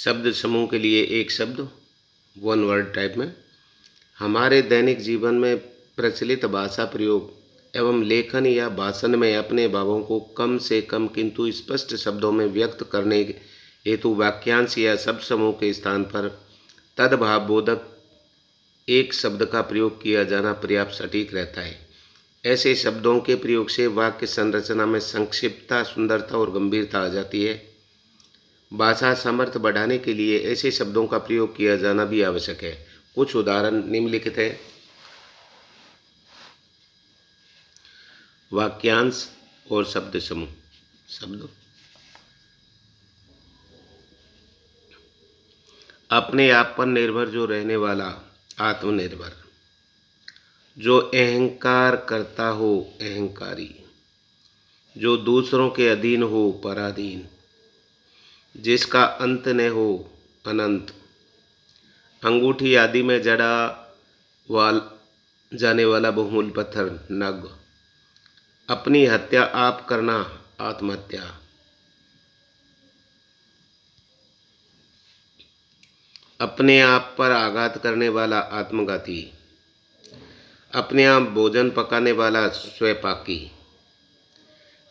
शब्द समूह के लिए एक शब्द, वन वर्ड टाइप में। हमारे दैनिक जीवन में प्रचलित भाषा प्रयोग एवं लेखन या भाषण में अपने भावों को कम से कम किंतु स्पष्ट शब्दों में व्यक्त करने हेतु वाक्यांश या शब्द समूह के स्थान पर तद्भावबोधक एक शब्द का प्रयोग किया जाना पर्याप्त सटीक रहता है। ऐसे शब्दों के प्रयोग से वाक्य संरचना में संक्षिप्तता, सुंदरता और गंभीरता आ जाती है। भाषा सामर्थ्य बढ़ाने के लिए ऐसे शब्दों का प्रयोग किया जाना भी आवश्यक है। कुछ उदाहरण निम्नलिखित है। वाक्यांश और शब्द समूह। शब्द अपने आप पर निर्भर जो रहने वाला, आत्मनिर्भर। जो अहंकार करता हो, अहंकारी। जो दूसरों के अधीन हो, पराधीन। जिसका अंत न हो, अनंत। अंगूठी आदि में जड़ा जाने वाला बहुमूल्य पत्थर, नग। अपनी हत्या आप करना, आत्महत्या। अपने आप पर आघात करने वाला, आत्मघाती। अपने आप भोजन पकाने वाला, स्वयंपाकी।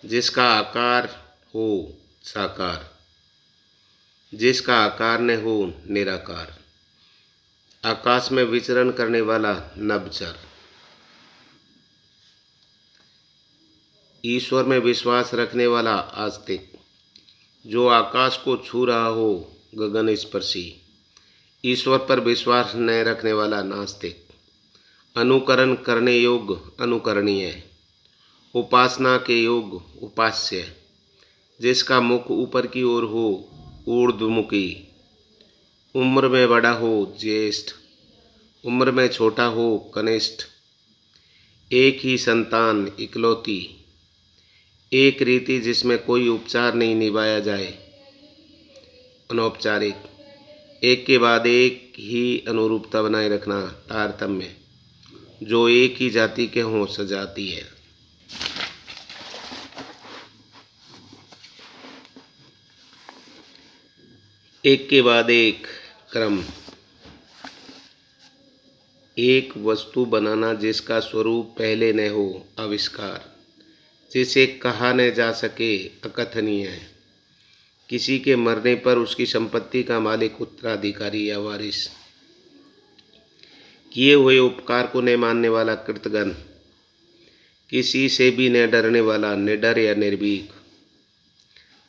जिसका आकार हो, साकार। जिसका आकार न हो, निराकार। आकाश में विचरण करने वाला, नभचर। ईश्वर में विश्वास रखने वाला, आस्तिक। जो आकाश को छू रहा हो, गगन स्पर्शी। ईश्वर पर विश्वास न रखने वाला, नास्तिक। अनुकरण करने योग्य, अनुकरणीय। उपासना के योग्य, उपास्य। जिसका मुख ऊपर की ओर हो, ऊर्ध्वमुखी। उम्र में बड़ा हो, ज्येष्ठ। उम्र में छोटा हो, कनिष्ठ। एक ही संतान, इकलौती। एक रीति जिसमें कोई उपचार नहीं निभाया जाए, अनौपचारिक। एक के बाद एक ही अनुरूपता बनाए रखना, तारतम्य। जो एक ही जाति के हों, सजाती है। एक के बाद एक, क्रम। एक वस्तु बनाना जिसका स्वरूप पहले न हो, आविष्कार। जिसे कहा न जा सके, अकथनीय है। किसी के मरने पर उसकी संपत्ति का मालिक, उत्तराधिकारी या वारिस। किए हुए उपकार को न मानने वाला, कृतघ्न। किसी से भी न डरने वाला, निडर या निर्भीक।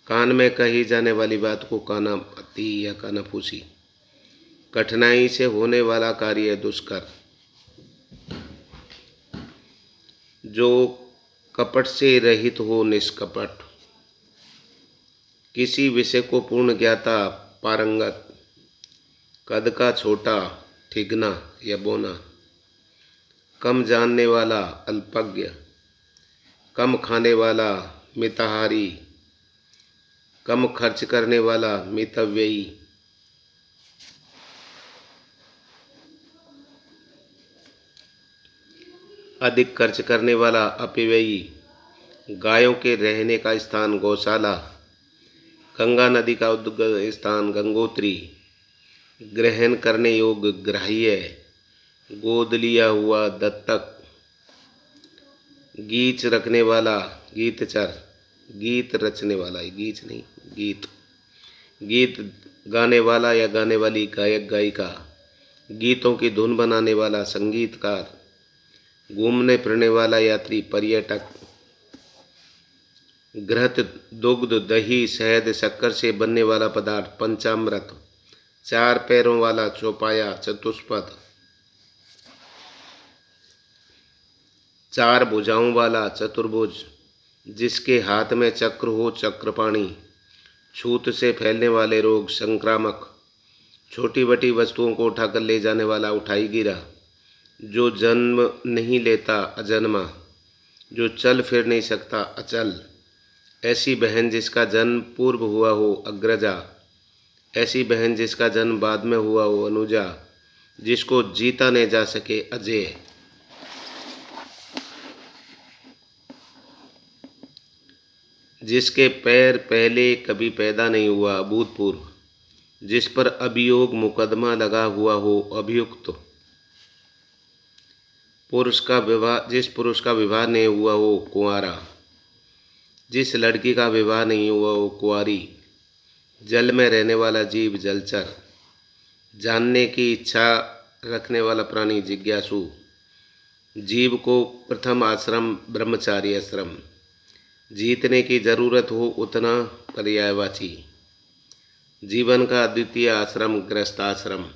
कान में कही जाने वाली बात को कानापति या कानाफूसी। कठिनाई से होने वाला कार्य, दुष्कर। जो कपट से रहित हो, निष्कपट। किसी विषय को पूर्ण ज्ञाता, पारंगत। कद का छोटा, ठिगना या बोना। कम जानने वाला, अल्पज्ञ। कम खाने वाला, मिताहारी। कम खर्च करने वाला, मितव्ययी। अधिक खर्च करने वाला, अपव्ययी। गायों के रहने का स्थान, गौशाला। गंगा नदी का उद्गम स्थान, गंगोत्री। ग्रहण करने योग्य, ग्राह्य। गोद लिया हुआ, दत्तक। गीच रखने वाला, गीतचर। गीत रचने वाला, गीच नहीं, गीत। गीत गाने वाला या गाने वाली, गायक गायिका। गीतों की धुन बनाने वाला, संगीतकार। घूमने फिरने वाला यात्री, पर्यटक। घृत, दुग्ध, दही, शहद, शक्कर से बनने वाला पदार्थ, पंचामृत। चार पैरों वाला, चौपाया, चतुष्पद। चार भुजाओं वाला, चतुर्भुज। जिसके हाथ में चक्र हो, चक्रपाणी। छूत से फैलने वाले रोग, संक्रामक। छोटी बड़ी वस्तुओं को उठाकर ले जाने वाला, उठाई गिरा। जो जन्म नहीं लेता, अजन्मा। जो चल फिर नहीं सकता, अचल। ऐसी बहन जिसका जन्म पूर्व हुआ हो, अग्रजा। ऐसी बहन जिसका जन्म बाद में हुआ हो, अनुजा। जिसको जीता नहीं जा सके, अजय। जिसके पैर पहले कभी पैदा नहीं हुआ, अभूतपूर्व। जिस पर अभियोग मुकदमा लगा हुआ हो, अभियुक्त। जिस पुरुष का विवाह नहीं हुआ हो, कुंवारा। जिस लड़की का विवाह नहीं हुआ हो, कुंवारी। जल में रहने वाला जीव, जलचर। जानने की इच्छा रखने वाला प्राणी, जिज्ञासु। जीव को प्रथम आश्रम ब्रह्मचारी आश्रम। जीतने की जरूरत हो उतना, पर्यायवाची। जीवन का द्वितीय आश्रम, गृहस्थाश्रम।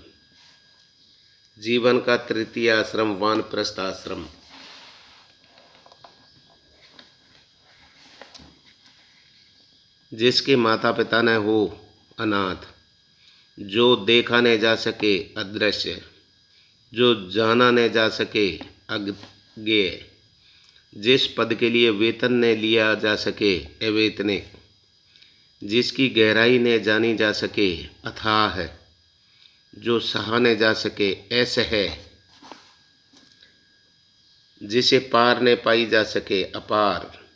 जीवन का तृतीय आश्रम, वानप्रस्थ आश्रम। जिसके माता पिता न हो, अनाथ। जो देखा न जा सके, अदृश्य। जो जाना न जा सके, अज्ञेय। जिस पद के लिए वेतन न लिया जा सके, अवेतनिक। जिसकी गहराई न जानी जा सके, अथाह है। जो सहा न जा सके, असह्य। जिसे पार न पाई जा सके, अपार।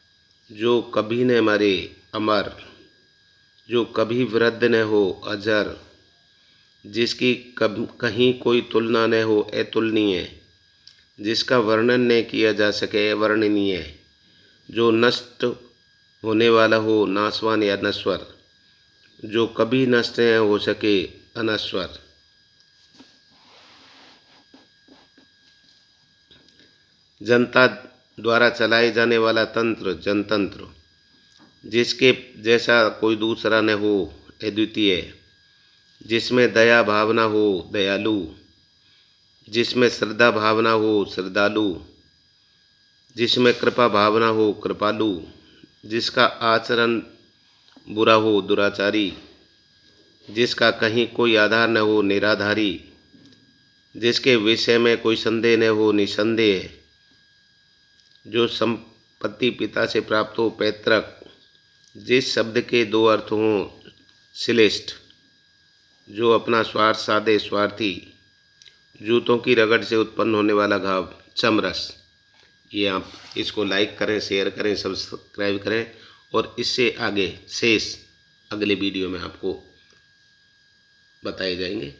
जो कभी न मरे, अमर। जो कभी वृद्ध न हो, अजर। जिसकी कहीं कोई तुलना न हो, अतुलनीय। जिसका वर्णन न किया जा सके, अवर्णनीय। जो नष्ट होने वाला हो, नाशवान या नश्वर। जो कभी नष्ट न हो सके, अनश्वर। जनता द्वारा चलाए जाने वाला तंत्र, जनतंत्र। जिसके जैसा कोई दूसरा न हो, अद्वितीय। जिसमें दया भावना हो, दयालु। जिसमें श्रद्धा भावना हो, श्रद्धालु। जिसमें कृपा भावना हो, कृपालु। जिसका आचरण बुरा हो, दुराचारी। जिसका कहीं कोई आधार न हो, निराधारी। जिसके विषय में कोई संदेह न हो, निसंदेह। जो संपत्ति पिता से प्राप्त हो, पैतृक। जिस शब्द के दो अर्थ हों, श्लिष्ट। जो अपना स्वार्थ साधे, स्वार्थी। जूतों की रगड़ से उत्पन्न होने वाला घाव, चमरस। ये आप इसको लाइक करें, शेयर करें, सब्सक्राइब करें और इससे आगे शेष अगले वीडियो में आपको बताए जाएंगे।